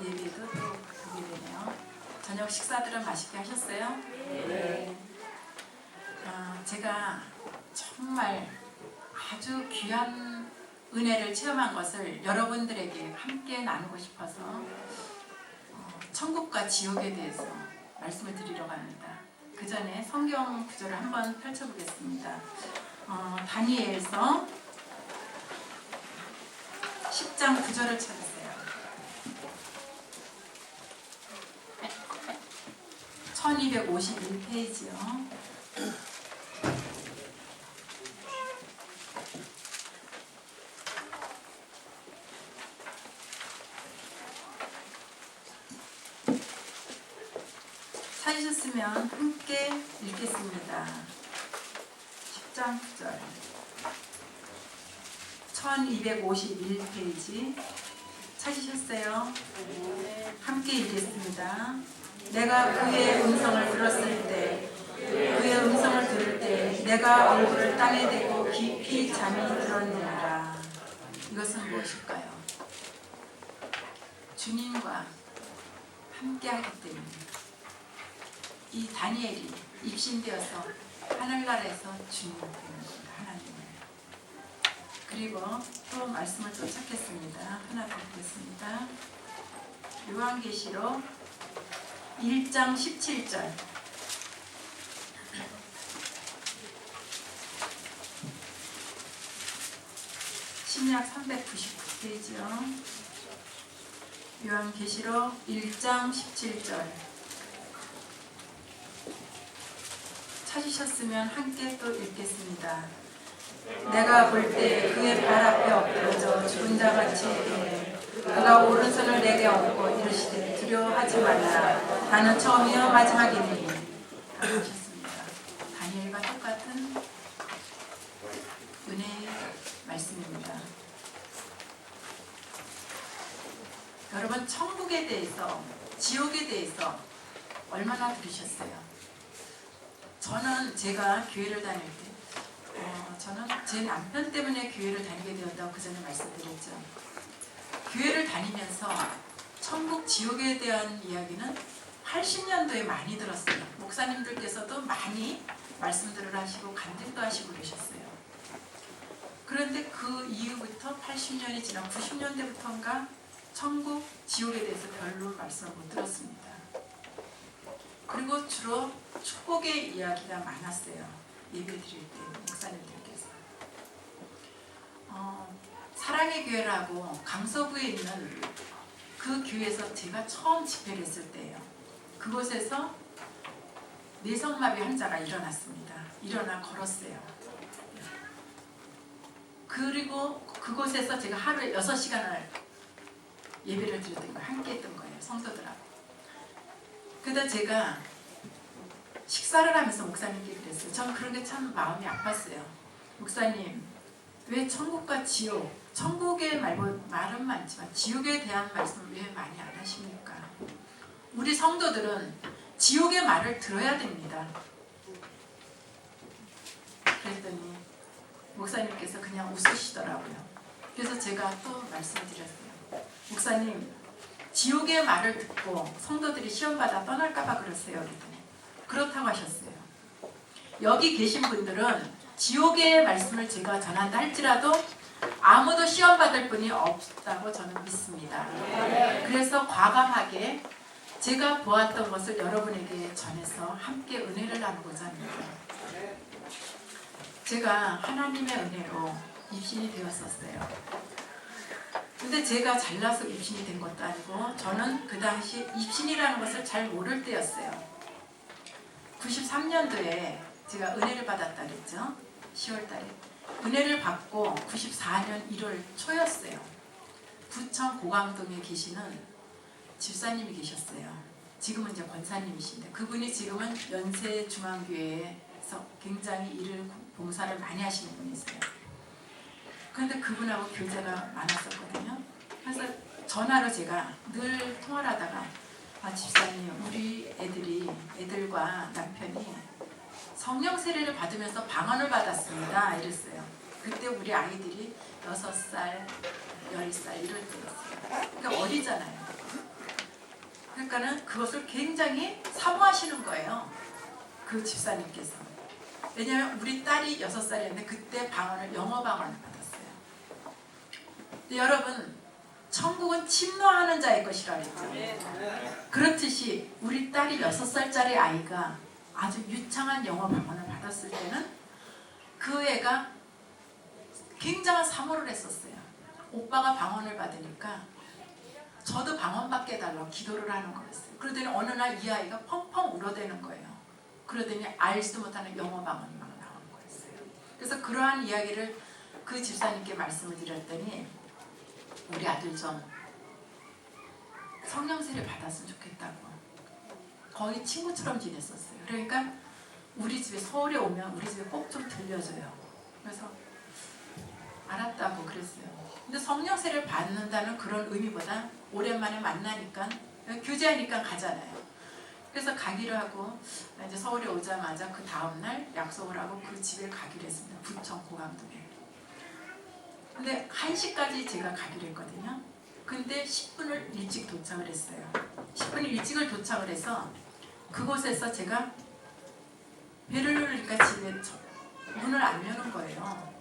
예배도 또 보게 되네요. 저녁 식사들은 맛있게 하셨어요? 네. 제가 정말 아주 귀한 은혜를 체험한 것을 여러분들에게 함께 나누고 싶어서 천국과 지옥에 대해서 말씀을 드리려고 합니다. 그 전에 성경 구절을 한번 펼쳐보겠습니다. 다니엘서 10장 9절을 찾으세요. 1251페이지요. 찾으셨으면 함께 읽겠습니다. 10장 9절 1251페이지 찾으셨어요? 함께 읽겠습니다. 내가 그의 음성을 들었을 때 그의 음성을 들을 때 내가 얼굴을 땅에 대고 깊이 잠이 들었느니라. 이것은 무엇일까요? 주님과 함께 하기 때문에 이 다니엘이 입신되어서 하늘나라에서 주님을 뵈는 겁니다. 하나님을. 그리고 또 말씀을 또 찾겠습니다. 하나 더 보겠습니다. 요한계시록 1장 17절 신약 399페이지요. 요한계시록 1장 17절 찾으셨으면 함께 또 읽겠습니다. 내가 볼 때 그의 발 앞에 엎드러져 죽은 자같이 되네. 그가 오른손을 내게 얹고 이르시되 두려워하지 말라. 나는 처음이요 마지막이니. 하셨습니다. 다니엘과 똑같은 은혜의 말씀입니다. 여러분, 천국에 대해서, 지옥에 대해서 얼마나 들으셨어요? 저는 제가 교회를 다닐 때 저는 제 남편 때문에 교회를 다니게 되었다고 그 전에 말씀드렸죠. 교회를 다니면서 천국, 지옥에 대한 이야기는 80년도에 많이 들었어요. 목사님들께서도 많이 말씀들을 하시고 간증도 하시고 그러셨어요. 그런데 그 이후부터 80년이 지난 90년대부터인가 천국, 지옥에 대해서 별로 말씀을 못 들었습니다. 그리고 주로 축복의 이야기가 많았어요. 예배 드릴 때 목사님들께서 사랑의 교회라고 강서구에 있는 그 교회에서 제가 처음 집회를 했을 때예요. 그곳에서 뇌성마비 환자가 일어났습니다. 일어나 걸었어요. 그리고 그곳에서 제가 하루에 6시간을 예배를 드렸던 거예요. 함께 했던 거예요. 성도들하고. 그러다 제가 식사를 하면서 목사님께 그랬어요. 전 그런 게 참 마음이 아팠어요. 목사님, 왜 천국과 지옥, 천국의 말은 많지만 지옥에 대한 말씀을 왜 많이 안 하십니까? 우리 성도들은 지옥의 말을 들어야 됩니다. 그랬더니 목사님께서 그냥 웃으시더라고요. 그래서 제가 또 말씀을 드렸어요. 목사님, 지옥의 말을 듣고 성도들이 시험받아 떠날까봐 그러세요. 그랬더니 그렇다고 하셨어요. 여기 계신 분들은 지옥의 말씀을 제가 전한다 할지라도 아무도 시험받을 분이 없다고 저는 믿습니다. 그래서 과감하게 제가 보았던 것을 여러분에게 전해서 함께 은혜를 나누고자 합니다. 제가 하나님의 은혜로 입신이 되었었어요. 근데 제가 잘나서 입신이 된 것도 아니고 저는 그 당시 입신이라는 것을 잘 모를 때였어요. 93년도에 제가 은혜를 받았다 그랬죠. 10월달에 은혜를 받고 94년 1월 초였어요. 부천 고강동에 계시는 집사님이 계셨어요. 지금은 이제 권사님이신데 그분이 지금은 연세중앙교회에서 굉장히 일을 봉사를 많이 하시는 분이세요. 그런데 그분하고 교제가 많았었거든요. 그래서 전화로 제가 늘 통화를 하다가 집사님, 우리 애들과 남편이 성령 세례를 받으면서 방언을 받았습니다. 이랬어요. 그때 우리 아이들이 6살, 10살 이럴 때였어요. 그러니까 어리잖아요. 그러니까는 그것을 굉장히 사모하시는 거예요. 그 집사님께서. 왜냐하면 우리 딸이 6살이었는데 그때 방언을 영어 방언을 받았어요. 근데 여러분 천국은 침노하는 자의 것이라 그랬죠. 그렇듯이 우리 딸이 6살짜리 아이가 아주 유창한 영어 방언을 받았을 때는 그 애가 굉장한 사모를 했었어요. 오빠가 방언을 받으니까 저도 방언 받게 해달라고 기도를 하는 거였어요. 그러더니 어느 날 이 아이가 펑펑 울어대는 거예요. 그러더니 알지도 못하는 영어 방언이 막 나오는 거였어요. 그래서 그러한 이야기를 그 집사님께 말씀을 드렸더니 우리 아들 좀 성령세를 받았으면 좋겠다고. 거의 친구처럼 지냈었어요. 그러니까 우리 집에 서울에 오면 우리 집에 꼭 좀 들려줘요. 그래서 알았다고 그랬어요. 근데 성령세를 받는다는 그런 의미보다 오랜만에 만나니까 교제하니까 가잖아요. 그래서 가기로 하고 이제 서울에 오자마자 그 다음날 약속을 하고 그 집에 가기로 했습니다. 부천 고강동에. 근데 1시까지 제가 가기로 했거든요. 근데 10분을 일찍 도착을 했어요. 10분 일찍을 도착을 해서 그곳에서 제가 배를 누르니까 집에 문을 안 여는 거예요.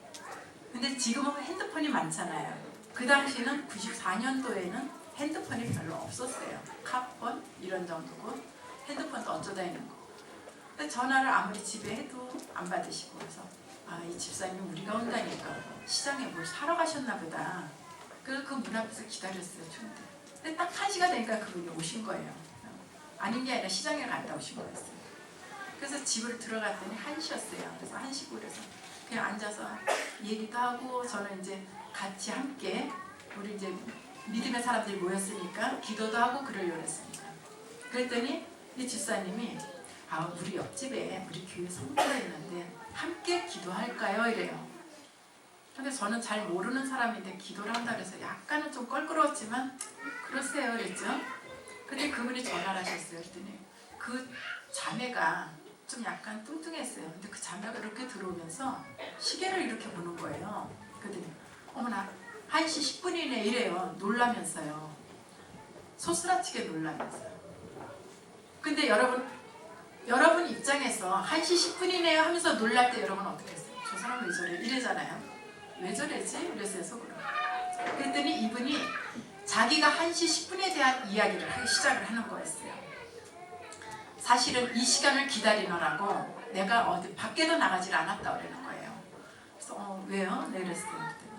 근데 지금은 핸드폰이 많잖아요. 그 당시는 94년도에는 핸드폰이 별로 없었어요. 카폰 이런 정도고 핸드폰도 어쩌다 있는 거. 근데 전화를 아무리 집에 해도 안 받으시고 그래서 이 집사님 우리가 온다니까 시장에 뭘 사러 가셨나 보다. 그래서 그 문 앞에서 기다렸어요. 추운데. 근데 딱 1시가 되니까 그분이 오신 거예요. 아닌 게 아니라 시장에 갔다 오신 거였어요. 그래서 집을 들어갔더니 1시였어요. 그래서 1시고 그래서 그냥 앉아서 얘기도 하고 저는 이제 같이 함께 우리 이제 믿음의 사람들이 모였으니까 기도도 하고 그러려고 했습니다. 그랬더니 이 집사님이 우리 옆집에 우리 교회 성도가 있는데 함께 기도할까요? 이래요. 근데 저는 잘 모르는 사람인데 기도를 한다 그래서 약간은 좀 껄끄러웠지만 그러세요 그랬죠. 근데 그분이 전화를 하셨어요. 그랬더니 그 자매가 좀 약간 뚱뚱했어요. 근데 그 자매가 이렇게 들어오면서 시계를 이렇게 보는 거예요. 그랬더니 어머나 1시 10분이네 이래요. 놀라면서요. 소스라치게 놀라면서요. 근데 여러분 입장에서 1시 10분이네요 하면서 놀랄 때 여러분 어떻게 했어요? 저 사람 왜 저래? 이래잖아요. 왜 저래지? 그랬어요 속으로. 그랬더니 이분이 자기가 1시 10분에 대한 이야기를 하기 시작을 하는 거였어요. 사실은 이 시간을 기다리느라고 내가 어디 밖에도 나가질 않았다 그러는 거예요. 그래서 왜요? 네 그랬어요. 그랬더니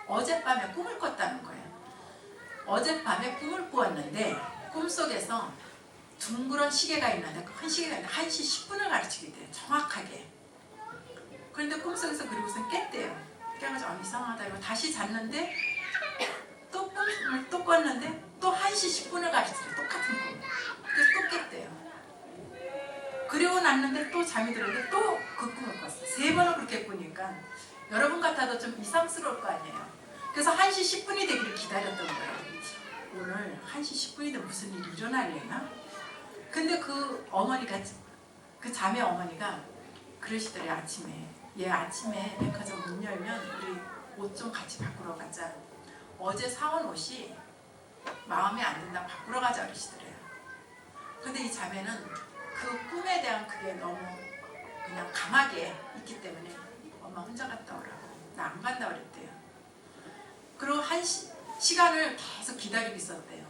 어젯밤에 꿈을 꿨다는 거예요. 어젯밤에 꿈을 꾸었는데 꿈속에서 둥그런 시계가 있는데 큰 시계가 있는데 1시 10분을 가르치게 돼요. 정확하게. 그런데 꿈속에서 그리고선 깼대요. 깨가지고 이상하다 이러고 다시 잤는데 또 꿈을 또 꿨는데 또 1시 10분을 가르치래요. 똑같은 꿈. 그래서 또 깼대요. 그리고 났는데 또 잠이 들었는데 또 그 꿈을 꿨어요. 3번을 그렇게 꾸니까 여러분 같아도 좀 이상스러울 거 아니에요. 그래서 1시 10분이 되기를 기다렸던 거예요. 오늘 1시 10분인데 무슨 일이 일어날려나? 근데 그 어머니가 그 자매 어머니가 그러시더래요. 아침에 백화점 문 열면 우리 옷 좀 같이 바꾸러 가자. 어제 사온 옷이 마음에 안 든다 바꾸러 가자 그러시더래요. 근데 이 자매는 그 꿈에 대한 그게 너무 그냥 강하게 있기 때문에 엄마 혼자 갔다 오라고 나 안 간다 그랬대요. 그리고 시간을 계속 기다리고 있었대요.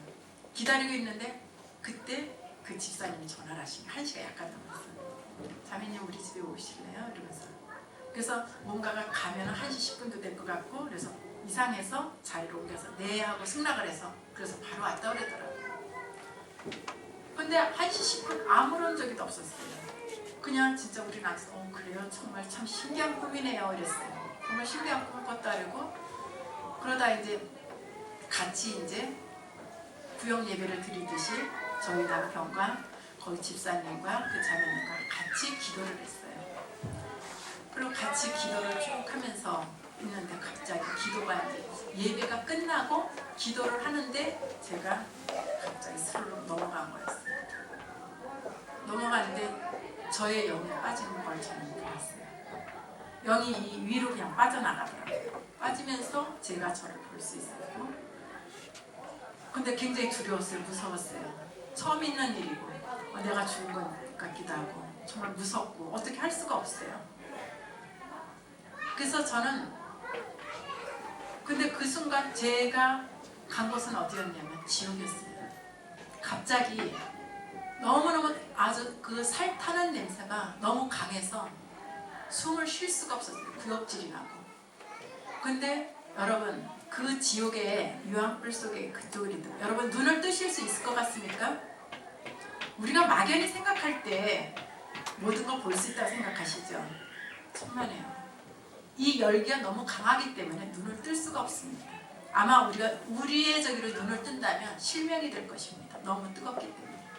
기다리고 있는데 그때 그 집사님이 전화를 하시니 1시가 약간 넘었어요. 자매님 우리 집에 오실래요? 이러면서 그래서 뭔가가 가면 1시 10분도 될 것 같고 그래서 이상해서 자리를 옮겨서 네 하고 승낙을 해서 그래서 바로 왔다 그러더라고요. 근데 1시 10분 아무런 적이도 없었어요. 그냥 진짜 우리 나서 그래요? 정말 참 신기한 꿈이네요 이랬어요. 정말 신기한 꿈을 꿨다 그러고 그러다 이제 같이 이제 구역 예배를 드리듯이 저희 남편과 거기 집사님과 그 자매님과 같이 기도를 했어요. 그리고 같이 기도를 쭉 하면서 있는데 갑자기 기도가 이제 예배가 끝나고 기도를 하는데 제가 갑자기 스르륵 넘어간 거였어요. 넘어가는데 저의 영이 빠지는 걸 저는 봤어요. 영이 이 위로 그냥 빠져나가더라고요. 빠지면서 제가 저를 볼 수 있었고 근데 굉장히 두려웠어요. 무서웠어요. 처음 있는 일이고 내가 죽은 것 같기도 하고 정말 무섭고 어떻게 할 수가 없어요. 그래서 저는 근데 그 순간 제가 간 곳은 어디였냐면 지옥이었어요. 갑자기 너무너무 아주 그 살 타는 냄새가 너무 강해서 숨을 쉴 수가 없었어요. 구역질이 나고. 근데 여러분 그 지옥의 유황불 속에 그쪽을 여러분 눈을 뜨실 수 있을 것 같습니까? 우리가 막연히 생각할 때 모든 걸 볼 수 있다고 생각하시죠? 천만에요. 이 열기가 너무 강하기 때문에 눈을 뜰 수가 없습니다. 아마 우리가 우리의 저기로 눈을 뜬다면 실명이 될 것입니다. 너무 뜨겁기 때문에.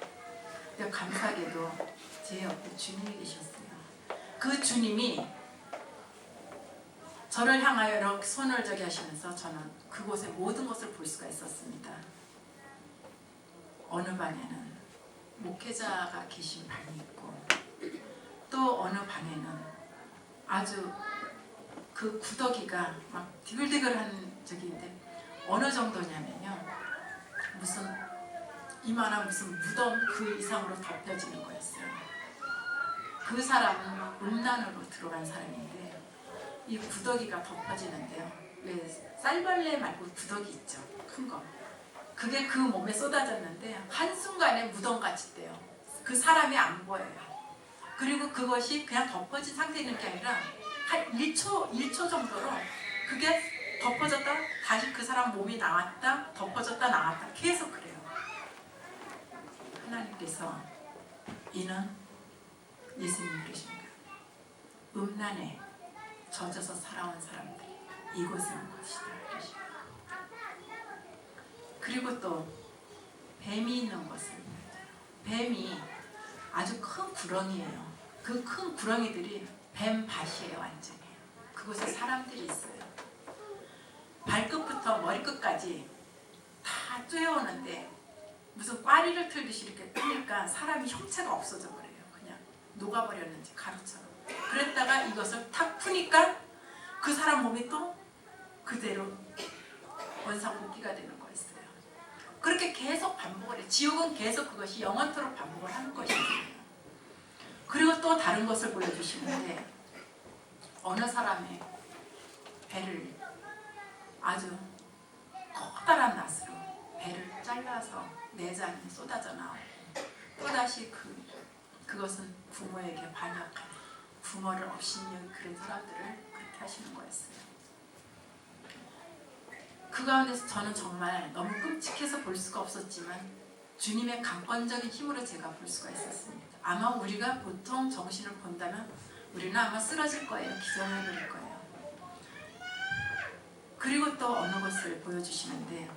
근데 감사하게도 제 옆에 주님이 계셨어요. 그 주님이 저를 향하여 이렇게 손을 저기 하시면서 저는 그곳의 모든 것을 볼 수가 있었습니다. 어느 방에는 목회자가 계신 방이 있고 또 어느 방에는 아주 그 구더기가 막 디글디글한 저기인데 어느 정도냐면요. 무슨 이만한 무슨 무덤 그 이상으로 덮여지는 거였어요. 그 사람은 음란으로 들어간 사람인데 이 구더기가 덮어지는데요. 왜 쌀벌레 말고 구더기 있죠. 큰 거. 그게 그 몸에 쏟아졌는데 한순간에 무덤같이 돼요. 그 사람이 안 보여요. 그리고 그것이 그냥 덮어진 상태인 게 아니라 한 1초 정도로 그게 덮어졌다 다시 그 사람 몸이 나왔다 덮어졌다 나왔다 계속 그래요. 하나님께서 이는 예수님 그러십니다. 음란에 젖어서 살아온 사람들이 이곳에 온 것이다 그러십니다. 그리고 또 뱀이 있는 곳은 뱀이 아주 큰 구렁이에요. 그 큰 구렁이들이 뱀밭이에요. 완전히. 그곳에 사람들이 있어요. 발끝부터 머리끝까지 다 쬐어오는데 무슨 꽈리를 틀듯이 이렇게 뜨니까 사람이 형체가 없어져 버려요. 그냥 녹아버렸는지 가루처럼. 그랬다가 이것을 탁 푸니까 그 사람 몸이 또 그대로 원상복귀가 되는 거였어요. 그렇게 계속 반복을 해요. 지옥은 계속 그것이 영원토록 반복을 하는 것이에요. 그리고 또 다른 것을 보여주시는데 어느 사람의 배를 아주 커다란 낫으로 배를 잘라서 내장이 쏟아져 나오고 또다시 그것은 부모에게 반역한 부모를 업신여긴 그런 사람들을 그렇게 하시는 거였어요. 그 가운데서 저는 정말 너무 끔찍해서 볼 수가 없었지만 주님의 강권적인 힘으로 제가 볼 수가 있었습니다. 아마 우리가 보통 정신을 본다면 우리는 아마 쓰러질 거예요. 기절해버릴 거예요. 그리고 또 어느 것을 보여주시는데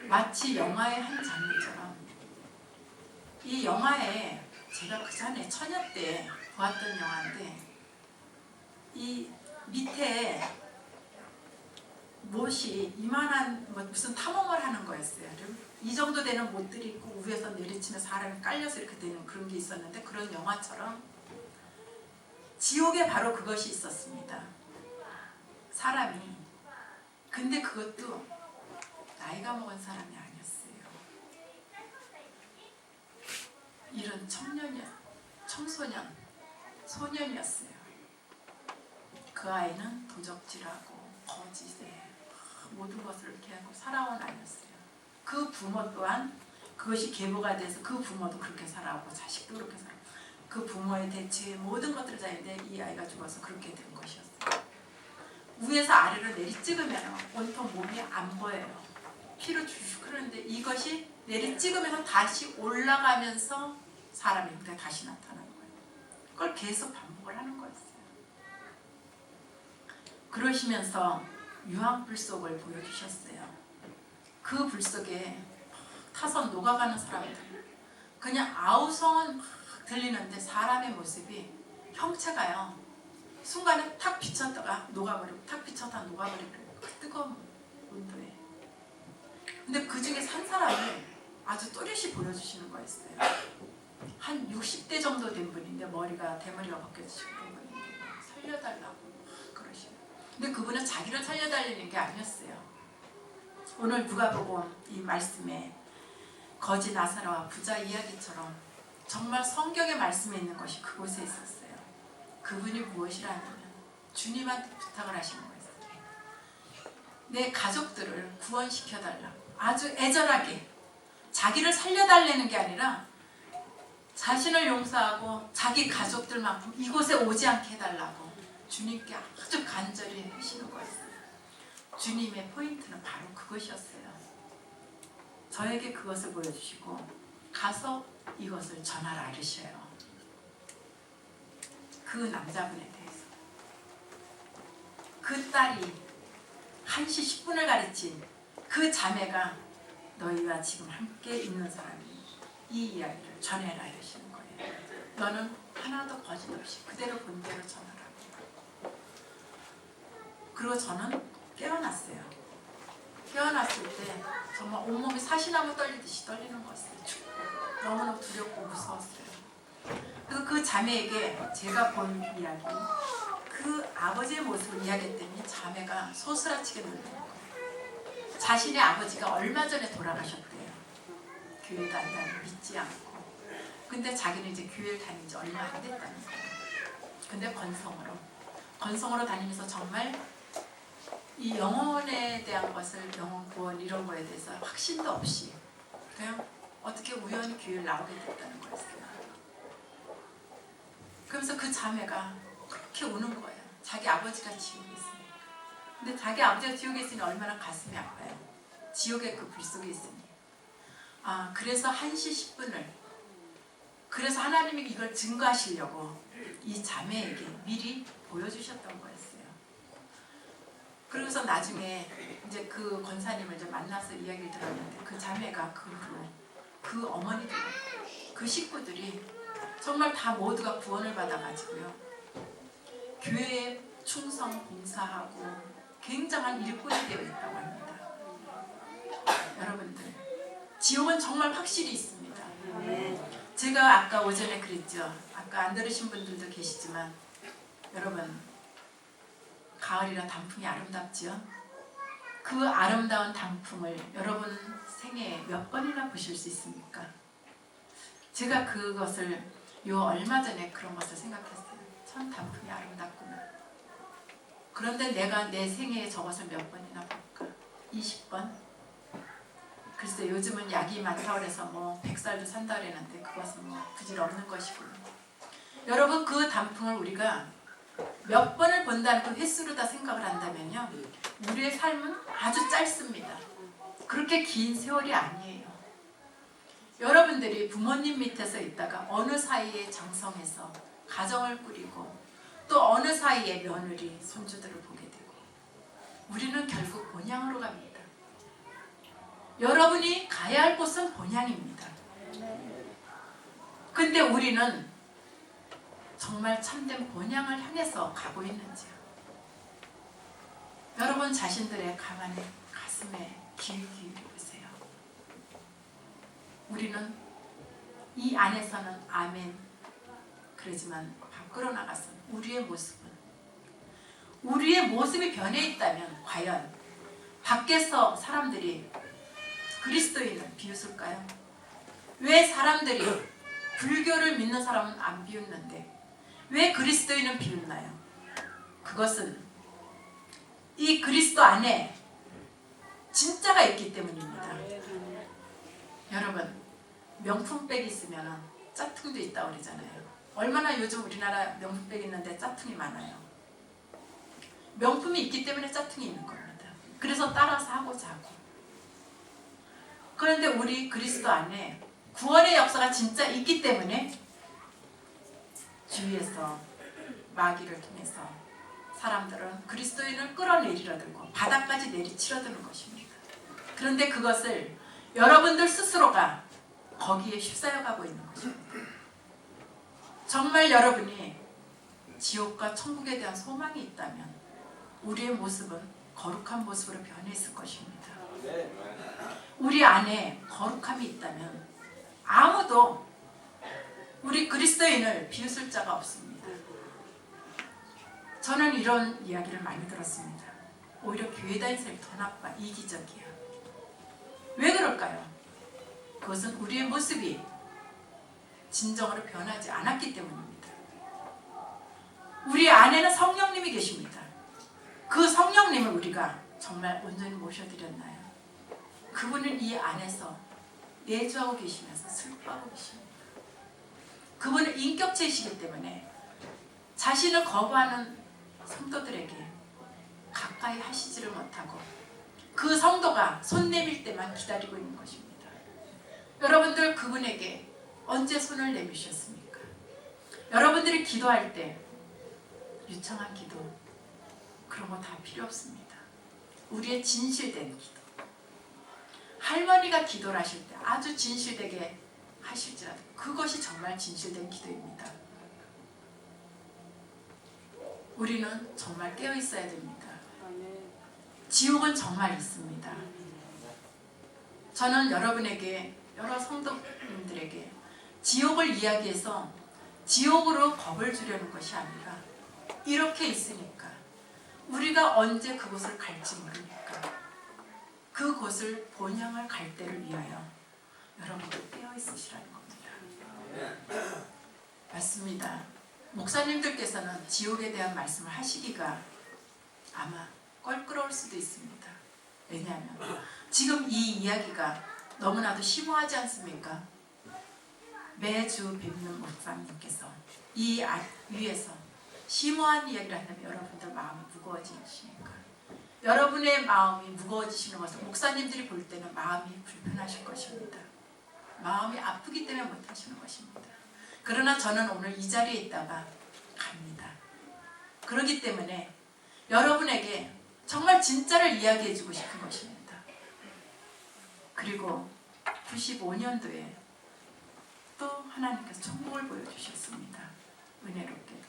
마치 영화의 한 장면처럼 이 영화에 제가 그 전에 처녀 때 보았던 영화인데 이 밑에 못이 이만한 무슨 탐험을 하는 거였어요. 이 정도 되는 못들이 있고 위에서 내리치면 사람이 깔려서 이렇게 되는 그런 게 있었는데 그런 영화처럼 지옥에 바로 그것이 있었습니다. 사람이 근데 그것도 나이가 먹은 사람이 아니었어요. 이런 청소년, 소년이었어요. 그 아이는 도적질하고 거짓에 모든 것을 이렇게 하고 살아온 아이였어요. 그 부모 또한 그것이 계보가 돼서 그 부모도 그렇게 살아오고 자식도 그렇게 살아오고 그 부모의 대체의 모든 것들을 다 했는데 이 아이가 죽어서 그렇게 된 것이었어요. 위에서 아래로 내리찍으면 온통 몸이 안 보여요. 피로 주르륵 흐르는데 이것이 내리찍으면서 다시 올라가면서 사람이 그때 다시 나타나는 거예요. 그걸 계속 반복을 하는 거였어요. 그러시면서 유황불 속을 보여주셨어요. 그 불 속에 타서 녹아가는 사람들 그냥 아우성은 막 들리는데 사람의 모습이 형체가요 순간에 탁 비쳤다가 녹아버리고 탁 비쳤다가 녹아버리고 그 뜨거운 온도에 근데 그 중에 한 사람을 아주 또렷이 보여주시는 거였어요. 한 60대 정도 된 분인데 머리가 대머리가 벗겨지신 분인데 살려달라고 그러시고 근데 그분은 자기를 살려달라는 게 아니었어요. 오늘 누가복음 이 말씀에 거지 나사로와 부자 이야기처럼 정말 성경의 말씀에 있는 것이 그곳에 있었어요. 그분이 무엇이라면 주님한테 부탁을 하시는 거예요. 내 가족들을 구원시켜달라고. 아주 애절하게 자기를 살려달라는 게 아니라 자신을 용서하고 자기 가족들만큼 이곳에 오지 않게 해달라고 주님께 아주 간절히 하시는 거였어요. 주님의 포인트는 바로 그것이었어요. 저에게 그것을 보여주시고 가서 이것을 전하라 이러셔요. 그 남자분에 대해서. 그 딸이 1시 10분을 가르친 그 자매가 너희와 지금 함께 있는 사람이 이 이야기를 전해라 이러시는 거예요. 너는 하나도 거짓없이 그대로 본 대로 전하라고. 그리고 저는 깨어났어요. 깨어났을 때 정말 온몸이 사시나무 떨리듯이 떨리는 거였어요. 너무너무 두렵고 무서웠어요. 그래서 그 자매에게 제가 본 이야기, 그 아버지의 모습을 이야기했더니 자매가 소스라치게 놀라는 거예요. 자신의 아버지가 얼마 전에 돌아가셨대요. 교회 다닌다는 믿지 않고. 근데 자기는 이제 교회를 다닌 지 얼마 안 됐다는 거예요. 근데 건성으로 다니면서 정말 이 영혼에 대한 것을, 영혼 구원 이런 거에 대해서 확신도 없이 그냥 어떻게 우연히 교회를 나오게 됐다는 거였어요. 그러면서 그 자매가 그렇게 우는 거예요. 자기 아버지가 지옥에 있으니까. 근데 자기 아버지가 지옥에 있으니 얼마나 가슴이 아파요. 지옥의 그 불 속에 있으니. 그래서 1시 10분을, 그래서 하나님이 이걸 증거하시려고 이 자매에게 미리 보여주셨던 거였어요. 그러고서 나중에 이제 그 권사님을 이제 만나서 이야기를 들었는데 그 자매가 그 후로 그 어머니들, 그 식구들이 정말 다 모두가 구원을 받아가지고요. 교회에 충성 봉사하고 굉장한 일꾼이 되어 있다고 합니다. 여러분들, 지옥은 정말 확실히 있습니다. 제가 아까 오전에 그랬죠. 아까 안 들으신 분들도 계시지만 여러분, 가을이라 단풍이 아름답지요. 그 아름다운 단풍을 여러분 생애에 몇 번이나 보실 수 있습니까? 제가 그것을 얼마 전에 그런 것을 생각했어요. 참 단풍이 아름답구나. 그런데 내가 내 생애에 저것을 몇 번이나 볼까? 20번? 글쎄 요즘은 약이 많다고 해서 100살도 산다 그랬는데 그것은 부질없는 것이고요. 여러분, 그 단풍을 우리가 몇 번을 본다는 그 횟수로 다 생각을 한다면요, 우리의 삶은 아주 짧습니다. 그렇게 긴 세월이 아니에요. 여러분들이 부모님 밑에서 있다가 어느 사이에 장성해서 가정을 꾸리고 또 어느 사이에 며느리, 손주들을 보게 되고 우리는 결국 본향으로 갑니다. 여러분이 가야 할 곳은 본향입니다. 근데 우리는 정말 참된 본향을 향해서 가고 있는지요? 여러분 자신들의 가슴에 귀 기울여보세요. 우리는 이 안에서는 아멘 그러지만 밖으로 나가서는 우리의 모습이 변해 있다면 과연 밖에서 사람들이 그리스도인을 비웃을까요? 왜 사람들이 불교를 믿는 사람은 안 비웃는데 왜 그리스도인은 비웃나요? 그것은 이 그리스도 안에 진짜가 있기 때문입니다. 여러분, 명품백이 있으면 짝퉁도 있다고 그러잖아요. 얼마나 요즘 우리나라 명품백 있는데 짝퉁이 많아요. 명품이 있기 때문에 짝퉁이 있는 겁니다. 그래서 따라서 하고자 하고. 그런데 우리 그리스도 안에 구원의 역사가 진짜 있기 때문에 주위에서 마귀를 통해서 사람들은 그리스도인을 끌어내리려 들고 바닥까지 내리치려드는 것입니다. 그런데 그것을 여러분들 스스로가 거기에 휩싸여가고 있는 것입니다. 정말 여러분이 지옥과 천국에 대한 소망이 있다면 우리의 모습은 거룩한 모습으로 변해 있을 것입니다. 우리 안에 거룩함이 있다면 아무도 우리 그리스도인을 비웃을 자가 없습니다. 저는 이런 이야기를 많이 들었습니다. 오히려 교회 다니는 사람이 더 나빠, 이기적이야. 걸까요? 그것은 우리의 모습이 진정으로 변하지 않았기 때문입니다. 우리 안에는 성령님이 계십니다. 그 성령님을 우리가 정말 온전히 모셔드렸나요? 그분은 이 안에서 내주하고 계시면서 슬퍼하고 계십니다. 그분은 인격체이시기 때문에 자신을 거부하는 성도들에게 가까이 하시지를 못하고 그 성도가 손 내밀 때만 기다리고 있는 것입니다. 여러분들 그분에게 언제 손을 내미셨습니까? 여러분들이 기도할 때 유창한 기도 그런 거 다 필요 없습니다. 우리의 진실된 기도. 할머니가 기도를 하실 때 아주 진실되게 하실지라도 그것이 정말 진실된 기도입니다. 우리는 정말 깨어 있어야 됩니다. 지옥은 정말 있습니다. 저는 여러분에게 여러 성도님들에게 지옥을 이야기해서 지옥으로 겁을 주려는 것이 아니라 이렇게 있으니까 우리가 언제 그곳을 갈지 모르니까 그곳을 본향을 갈 때를 위하여 여러분들 깨어 있으시라는 겁니다. 맞습니다. 목사님들께서는 지옥에 대한 말씀을 하시기가 아마 껄끄러울 수도 있습니다. 왜냐하면 지금 이 이야기가 너무나도 심오하지 않습니까? 매주 뵙는 목사님께서 이 위에서 심오한 이야기를 한다면 여러분들 마음이 무거워지십니까? 여러분의 마음이 무거워지시는 것은 목사님들이 볼 때는 마음이 불편하실 것입니다. 마음이 아프기 때문에 못하시는 것입니다. 그러나 저는 오늘 이 자리에 있다가 갑니다. 그렇기 때문에 여러분에게 정말 진짜를 이야기해주고 싶은 것입니다. 그리고 95년도에 또 하나님께서 천국을 보여주셨습니다. 은혜롭게도.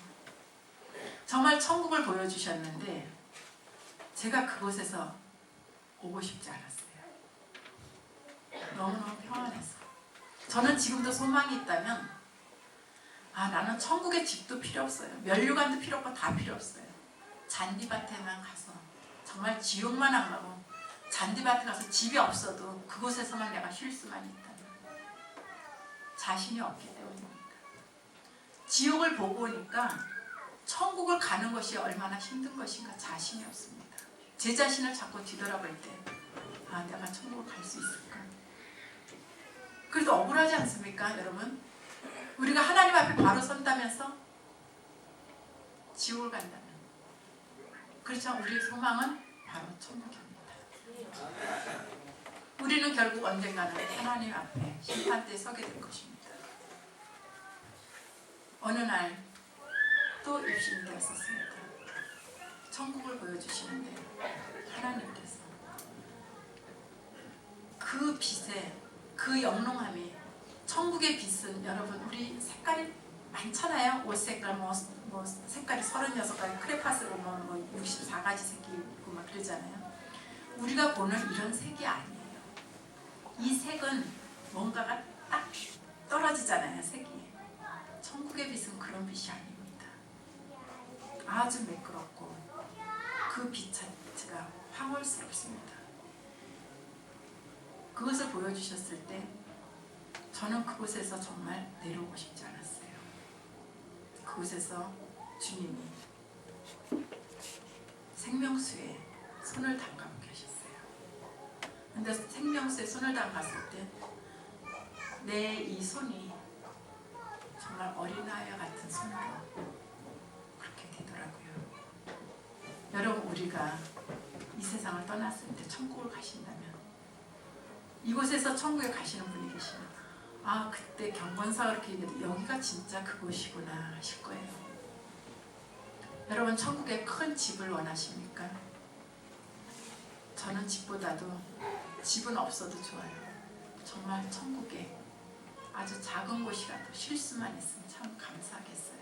정말 천국을 보여주셨는데 제가 그곳에서 오고 싶지 않았어요. 너무너무 평안해서. 저는 지금도 소망이 있다면 나는 천국의 집도 필요 없어요. 면류관도 필요 없고 다 필요 없어요. 잔디밭에만 가서 정말 지옥만 안 가고 잔디밭에 가서 집이 없어도 그곳에서만 내가 쉴 수만 있다면 자신이 없기 때문입니다. 지옥을 보고 오니까 천국을 가는 것이 얼마나 힘든 것인가 자신이 없습니다. 제 자신을 자꾸 뒤돌아볼 때 내가 천국을 갈 수 있을까? 그래도 억울하지 않습니까 여러분? 우리가 하나님 앞에 바로 선다면서 지옥을 간다면 그렇죠? 우리의 소망은 바로 천국입니다. 우리는 결국 언젠가는 하나님 앞에 심판대에 서게 될 것입니다. 어느 날 또 입신이 되었었습니다. 천국을 보여주시는데 하나님께서 그 빛에 그 영롱함이 천국의 빛은 여러분 우리 색깔이 많잖아요. 옷 색깔 뭐 색깔이 36가지 크레파스 보면 뭐 64가지 색이 있고 막 그러잖아요. 우리가 보는 이런 색이 아니에요. 이 색은 뭔가가 딱 떨어지잖아요. 색이. 천국의 빛은 그런 빛이 아닙니다. 아주 매끄럽고 그 빛 자체가 황홀스럽습니다. 그것을 보여주셨을 때 저는 그곳에서 정말 내려오고 싶지 않았어요. 그곳에서 주님이 생명수에 손을 담가고 계셨어요. 근데 생명수에 손을 담갔을 때 내 이 손이 정말 어린아이와 같은 손으로 그렇게 되더라고요. 여러분 우리가 이 세상을 떠났을 때 천국을 가신다면 이곳에서 천국에 가시는 분이 계시면 그때 경건사가 그렇게 얘기해도 여기가 진짜 그곳이구나 하실 거예요. 여러분 천국에 큰 집을 원하십니까? 저는 집보다도 집은 없어도 좋아요. 정말 천국에 아주 작은 곳이라도 쉴 수만 있으면 참 감사하겠어요.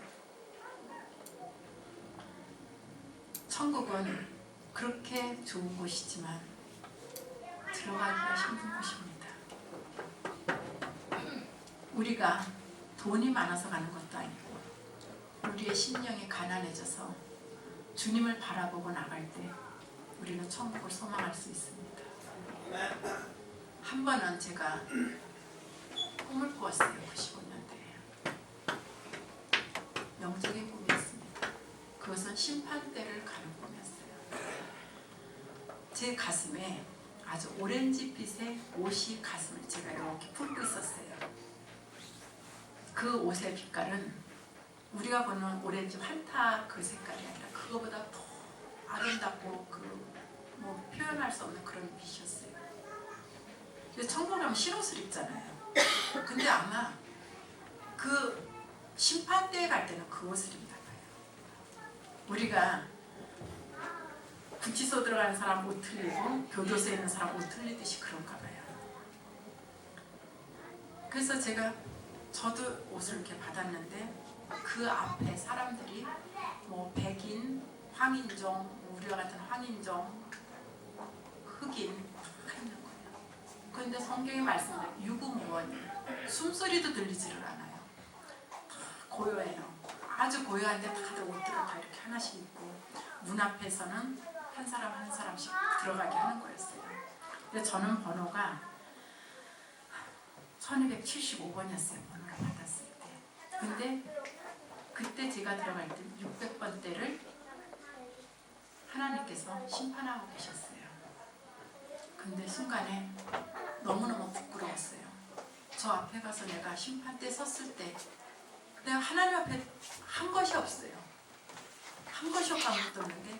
천국은 그렇게 좋은 곳이지만 들어가기가 힘든 곳입니다. 우리가 돈이 많아서 가는 것도 아니고 우리의 심령이 가난해져서 주님을 바라보고 나갈 때 우리는 천국을 소망할 수 있습니다. 한 번은 제가 꿈을 꾸었어요. 95년도에. 영적인 꿈이었습니다. 그것은 심판대를 가는 꿈이었어요. 제 가슴에 아주 오렌지빛의 옷이 가슴을 제가 이렇게 품고 있었어요. 그 옷의 빛깔은 우리가 보는 오렌지 환타 그 색깔이 아니라 그거보다 더 아름답고 뭐 표현할 수 없는 그런 빛이었어요. 천국 가면 신옷을 입잖아요. 근데 아마 그 심판대에 갈 때는 그 옷을 입나 봐요. 우리가 구치소 들어가는 사람 옷 틀리고 교도소에 있는 사람 옷 틀리듯이 그런가 봐요. 그래서 저도 옷을 이렇게 받았는데 그 앞에 사람들이 뭐 백인, 황인종, 우리와 같은 황인종, 흑인 다 있는 거예요. 그런데 성경이 말씀대로 유구무원이에요. 숨소리도 들리지를 않아요. 다 고요해요. 아주 고요한데 다들 옷들을 다 이렇게 하나씩 입고 문 앞에서는 한 사람 한 사람씩 들어가게 하는 거였어요. 근데 저는 번호가 1275번이었어요. 번호를 받았을 때. 근데 그때 제가 들어갈 때 600번대를 하나님께서 심판하고 계셨어요. 근데 순간에 너무너무 부끄러웠어요. 저 앞에 가서 내가 심판대 섰을 때 내가 하나님 앞에 한 것이 없어요. 한 것이 아무것도 없는데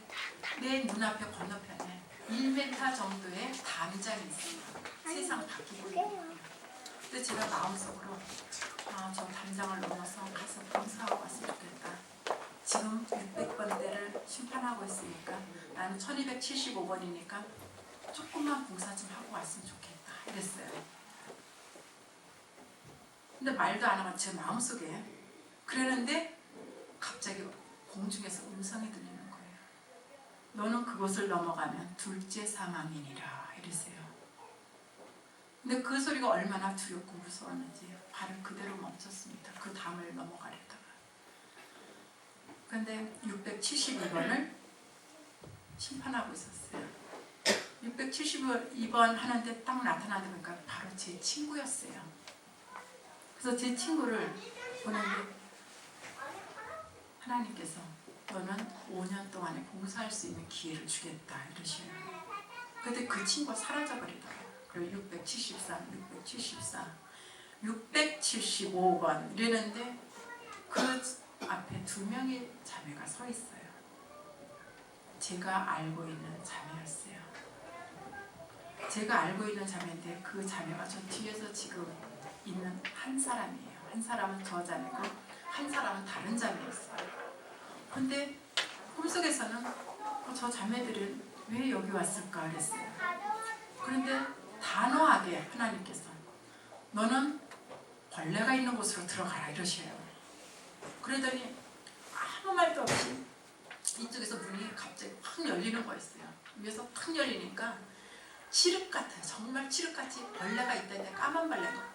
내 눈앞에 건너편에 1m 정도의 담장이 있어요. 세상 바뀌고 있는 거예요. 근데 제가 마음속으로 저 담장을 넘어서 가서 봉사하고 왔으면 좋겠다. 지금 600번대를 심판하고 있으니까 나는 1275번이니까 조금만 봉사 좀 하고 왔으면 좋겠다 이랬어요. 근데 말도 안 하고 제 마음속에 그러는데 갑자기 공중에서 음성이 들리는 거예요. 너는 그곳을 넘어가면 둘째 사망이니라 이랬어요. 근데 그 소리가 얼마나 두렵고 무서웠는지 발을 그대로 멈췄습니다. 그 담을 넘어가려다가. 근데 672번을 심판하고 있었어요. 672번 하는데 딱 나타나니까 바로 제 친구였어요. 그래서 제 친구를 보는데 하나님께서 너는 5년 동안에 봉사할 수 있는 기회를 주겠다 이러셔요. 근데 그 친구가 사라져버리더라고요. 그리고 673, 674, 675번 이랬는데 그 앞에 2명의 자매가 서 있어요. 제가 알고 있는 자매였어요. 제가 알고 있는 자매인데 그 자매가 저 뒤에서 지금 있는 한 사람이에요. 한 사람은 저 자매고 한 사람은 다른 자매였어요. 근데 꿈속에서는 저 자매들은 왜 여기 왔을까 그랬어요. 그런데 단호하게 하나님께서 너는 벌레가 있는 곳으로 들어가라 이러셔요. 그러더니 아무 말도 없이 이쪽에서 문이 갑자기 확 열리는 거였어요. 위에서 탁 열리니까 칠흑 같아요. 정말 칠흑같이 벌레가 있다는데 까만 벌레가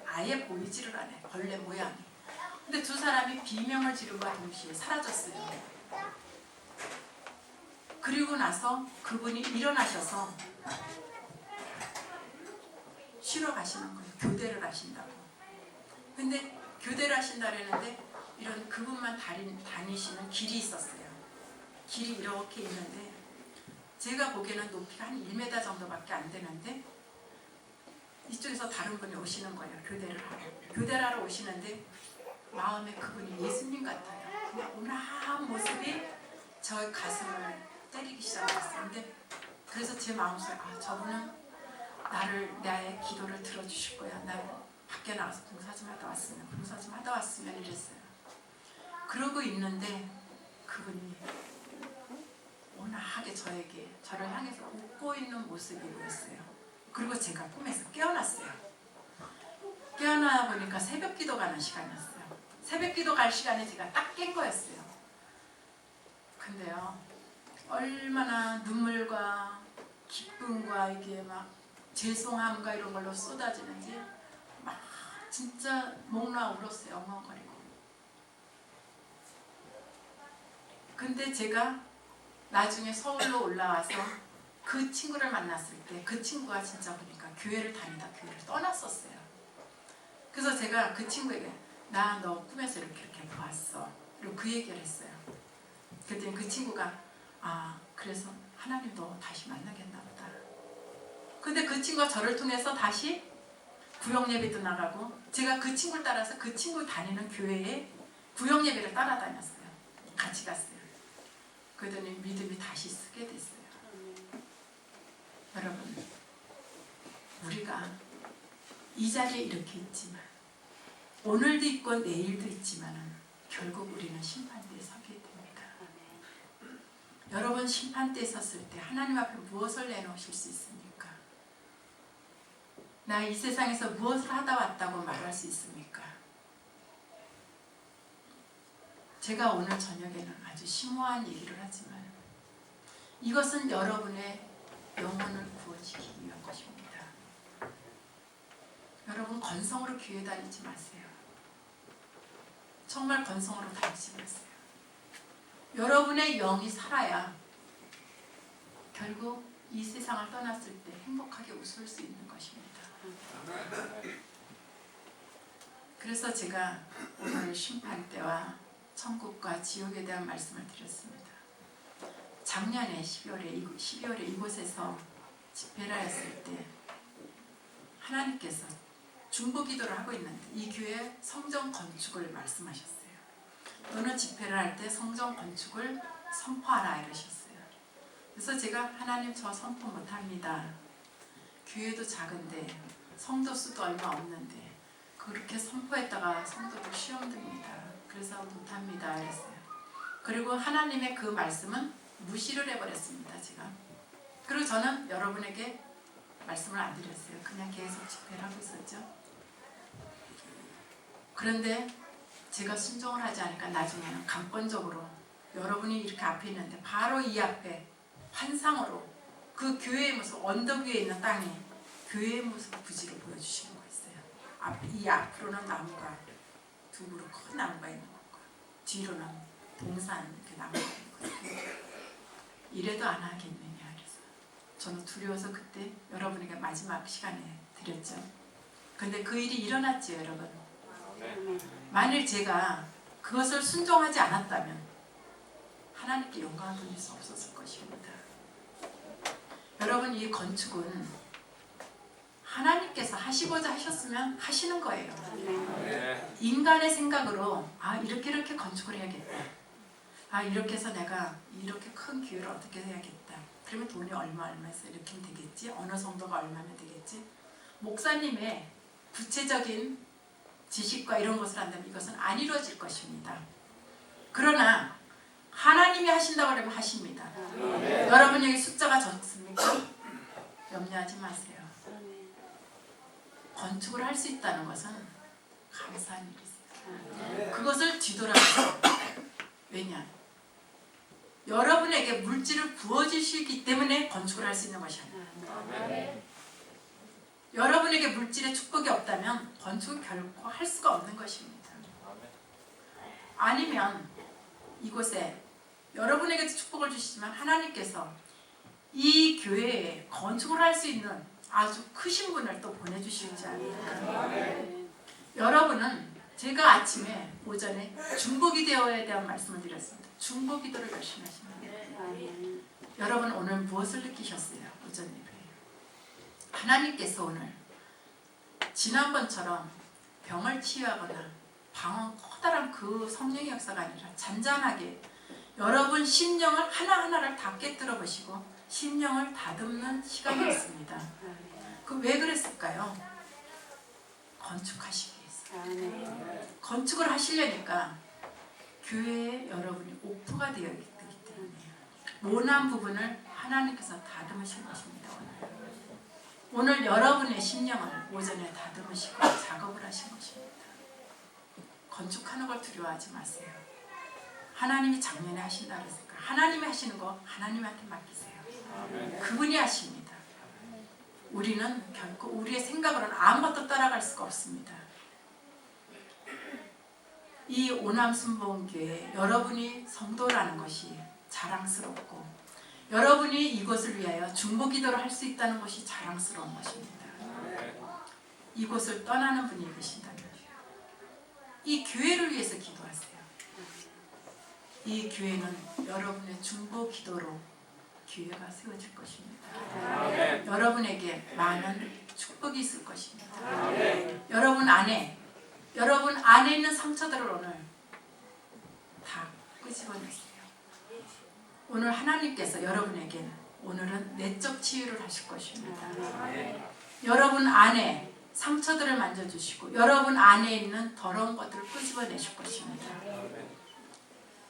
아예 보이지를 않아요. 벌레 모양이. 근데 두 사람이 비명을 지르과 동시에 사라졌어요. 그리고 나서 그분이 일어나셔서 쉬러 가시는 거예요. 교대를 하신다고. 근데 교대를 하신다 그랬는데 이런 그분만 다니시는 길이 있었어요. 길이 이렇게 있는데 제가 보기에는 높이가 한 1m 정도밖에 안 되는데 이쪽에서 다른 분이 오시는 거예요. 교대를 하러. 교대를 하러 오시는데 마음에 그분이 예수님 같아요. 그냥 온화한 모습이 저 가슴을 때리기 시작했어요. 근데 그래서 제 마음속에 저분은 나의 기도를 들어주실 거야. 나 밖에 나가서 봉사 좀 하다 왔으면 이랬어요. 그러고 있는데 그분이 온화하게 저를 향해서 웃고 있는 모습이 보였어요. 그리고 제가 꿈에서 깨어났어요. 깨어나 보니까 새벽 기도 가는 시간이었어요. 새벽 기도 갈 시간에 제가 딱 깬 거였어요. 근데요, 얼마나 눈물과 기쁨과 이게 막 죄송함과 이런 걸로 쏟아지는지 막 진짜 목 놓아 울었어요. 엉엉거리고. 근데 제가 나중에 서울로 올라와서 그 친구를 만났을 때 그 친구가 진짜 보니까 교회를 다니다 교회를 떠났었어요. 그래서 제가 그 친구에게 나 너 꿈에서 이렇게 보았어. 그리고 그 얘기를 했어요. 그랬더니 그 친구가 그래서 하나님 너 다시 만나겠나 보다. 근데 그 친구가 저를 통해서 다시 구역 예배도 나가고 제가 그 친구를 따라서 그 친구 다니는 교회에 구역 예배를 따라다녔어요. 같이 갔어요. 그러더니 믿음이 다시 쓰게 됐어요. 여러분, 우리가 이 자리에 이렇게 있지만 오늘도 있고 내일도 있지만 결국 우리는 심판대에 서게 됩니다. 여러분, 심판대에 섰을 때 하나님 앞에 무엇을 내놓으실 수 있습니까? 나 이 세상에서 무엇을 하다 왔다고 말할 수 있습니까? 제가 오늘 저녁에는 아주 심오한 얘기를 하지만 이것은 여러분의 영혼을 구원시키기 위한 것입니다. 여러분, 건성으로 교회 다니지 마세요. 정말 건성으로 다니지 마세요. 여러분의 영이 살아야 결국 이 세상을 떠났을 때 행복하게 웃을 수 있는 것입니다. 그래서 제가 오늘 심판대와 천국과 지옥에 대한 말씀을 드렸습니다. 작년에 12월에 이곳에서 집회를 했을 때 하나님께서 중보기도를 하고 있는데 이 교회 성전 건축을 말씀하셨어요. 너는 집회를 할 때 성전 건축을 선포하라 이러셨어요. 그래서 제가 하나님 저 선포 못합니다. 교회도 작은데 성도 수도 얼마 없는데 그렇게 선포했다가 성도들 시험 듭니다. 그래서 못합니다 이랬어요. 그리고 하나님의 그 말씀은 무시를 해버렸습니다. 제가. 그리고 저는 여러분에게 말씀을 안 드렸어요. 그냥 계속 집회를 하고 있었죠. 그런데 제가 순종을 하지 않으니까 나중에는 강권적으로 여러분이 이렇게 앞에 있는데 바로 이 앞에 환상으로 그 교회의 모습, 언덕 위에 있는 땅에 교회의 모습 부지로 보여주시는 거 있어요. 이 앞으로는 나무가 두 그루 큰 나무가 있는 거고 뒤로는 동산 이렇게 나무가 있는 거예요. 이래도 안 하겠느냐. 그래서 저는 두려워서 그때 여러분에게 마지막 시간에 드렸죠. 근데 그 일이 일어났죠, 여러분. 만일 제가 그것을 순종하지 않았다면 하나님께 영광을 돌릴 수 없었을 것입니다. 여러분, 이 건축은 하나님께서 하시고자 하셨으면 하시는 거예요. 인간의 생각으로 이렇게 건축을 해야겠다. 이렇게 해서 내가 이렇게 큰 기회를 어떻게 해야겠다. 그러면 돈이 얼마에서 이렇게 하면 되겠지. 어느 정도가 얼마면 되겠지. 목사님의 구체적인 지식과 이런 것을 한다면 이것은 안 이루어질 것입니다. 그러나 하나님이 하신다고 하면 하십니다. 여러분 여기 숫자가 적습니까? 염려하지 마세요. 건축을 할 수 있다는 것은 감사한 일이세요. 그것을 뒤돌아보세요. 왜냐? 여러분에게 물질을 부어주시기 때문에 건축을 할 수 있는 것이 아니에요. 여러분에게 물질의 축복이 없다면 건축은 결코 할 수가 없는 것입니다. 아니면 이곳에 여러분에게 축복을 주시지만 하나님께서 이 교회에 건축을 할 수 있는 아주 크신 분을 또 보내주시지 않을까. 여러분은 제가 아침에 오전에 중보기도에 대한 말씀을 드렸습니다. 중보기도를 열심히 하십니다. 여러분 오늘 무엇을 느끼셨어요? 오전 예배에 하나님께서 오늘 지난번처럼 병을 치유하거나 방언 커다란 그 성령의 역사가 아니라 잔잔하게 여러분 심령을 하나하나를 다 깨뜨려 보시고 심령을 다듬는 시간이었습니다. 그 왜 그랬을까요? 건축하시기 위해서. 건축을 하시려니까 교회에 여러분이 오프가 되어 있기 때문에 모난 부분을 하나님께서 다듬으신 것입니다. 오늘 여러분의 심령을 오전에 다듬으시고 작업을 하신 것입니다. 건축하는 걸 두려워하지 마세요. 하나님이 작년에 하신다 그랬으니까 하나님이 하시는 거 하나님한테 맡기세요. 그분이 하십니다. 우리는 결코 우리의 생각으로는 아무것도 따라갈 수가 없습니다. 이 오남순복음교회 여러분이 성도라는 것이 자랑스럽고 여러분이 이곳을 위하여 중보기도를 할 수 있다는 것이 자랑스러운 것입니다. 이곳을 떠나는 분이 계신다면 이 교회를 위해서 기도하세요. 이 교회는 여러분의 중보기도로 교회가 세워질 것입니다. 아멘. 여러분에게 많은 축복이 있을 것입니다. 아멘. 여러분 안에 있는 상처들을 오늘 다 끄집어내세요. 오늘 하나님께서 여러분에게 오늘은 내적 치유를 하실 것입니다. 여러분 안에 상처들을 만져주시고 여러분 안에 있는 더러운 것들을 끄집어내실 것입니다.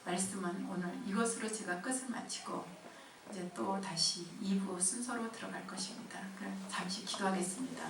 말씀은 오늘 이것으로 제가 끝을 마치고 이제 또 다시 2부 순서로 들어갈 것입니다. 그럼 잠시 기도하겠습니다.